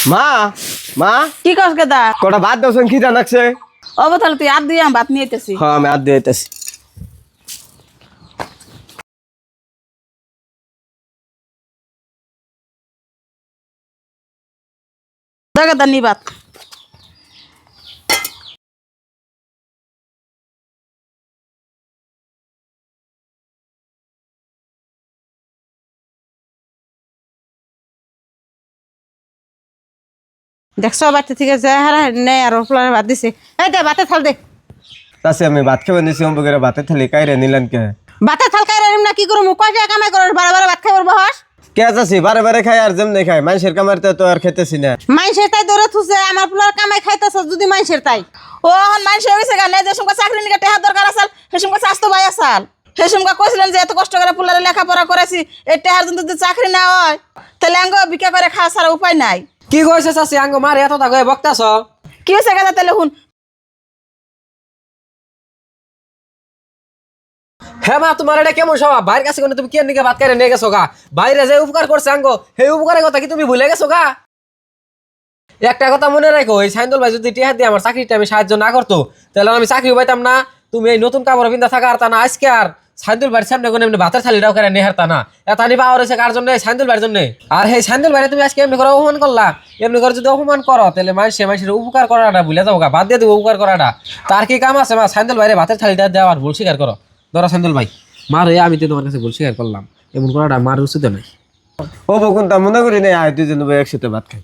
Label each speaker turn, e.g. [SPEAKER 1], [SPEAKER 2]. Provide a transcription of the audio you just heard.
[SPEAKER 1] মা মা
[SPEAKER 2] কি কস গেদা
[SPEAKER 1] কটা ভাত দাও কি জানাচ্ছে
[SPEAKER 2] অব তাহলে তুই আর দিয়ে ভাত নিয়ে আইতেছি
[SPEAKER 1] হ্যাঁ আমি আর দিয়ে আইতাছি
[SPEAKER 2] গেদা নি ভাত দেখছো বাড়িতে থেকে যে হারা নেই আর ফুলার ভাত দিছে এই দে ভাতে থাল দে
[SPEAKER 1] তাছে আমি ভাত খাবেন দিছি অম্বুকের ভাতে থালি কাইরে নিলেন কে
[SPEAKER 2] ভাতে থাল খাই রাখি না কি করবো কয় টাকা কামাই করো বারে বারে ভাত খাইবার বহস
[SPEAKER 1] কে আছি বারে বারে খাই আর যেমনে খাই মানুষের কামারতে তো আর খেতেছি না
[SPEAKER 2] মাইসের তাই ধরে থুছে আমার ফুলার কামাই খাইতেছ যদি মাইসের তাই ও হন মাইস হয়ে গেছে গানে যে সময় চাকরি নিকে টেহার দরকার আসাল সে সময় স্বাস্থ্য ভাই আসাল সে সময় কইছিলেন যে এত কষ্ট করে ফুলারে লেখাপড়া করেছি এই টেহার যদি চাকরি না হয় তাহলে আঙ্গ বিকা করে খাওয়া ছাড়া উপায় নাই
[SPEAKER 3] কি কইছে চাচি আঙ্গ মার এত টাকা বকতাছ
[SPEAKER 2] কি হয়েছে গাদা তাহলে হুন
[SPEAKER 3] হ্যাঁ মা তোমার এটা কেমন স্বভাব ভাইয়ের কাছে কোনে তুমি কি নিকে ভাত খাইরে নিয়ে গেছো গা বাইরে যে উপকার করছে আঙ্গ সেই উপকারের কথা কি তুমি ভুলে গেছো গা একটা কথা মনে রাখো এই সাইন্দুল ভাই যদি টিহা দিয়ে আমার চাকরিটা আমি সাহায্য না করতো তাহলে আমি চাকরি পাইতাম না তুমি এই নতুন কাপড় পিন্ধা থাকা আর তা না আজকে আর সাইন্দুল ভাইয়ের সামনে কোনো এমনি ভাতের থালিটাও করে নেহার তা না এত আনি পাওয়ার হয়েছে কার জন্য সাইন্দুল ভাইয়ের জন্য আর সেই সাইন্দুল ভাইরে তুমি আজকে এমনি করে অপমান করলা এমনি করে যদি অপমান করো তাহলে মানুষের উপকার করাটা ভুলে যাবো গা বাদ দিয়ে দেবো উপকার করাটা তার কি কাম আছে মা সাইন্দুল ভাইরে ভাতের থালিটা দেওয়ার ভুল স্বীকার করো ধরো সাইন্দুল ভাই মার আমি তো তোমার কাছে ভুল স্বীকার করলাম এমন করাটা মার উচিত নয়
[SPEAKER 1] ও বকুন তা মনে করি নাই আয় দুজন একসাথে ভাত খাই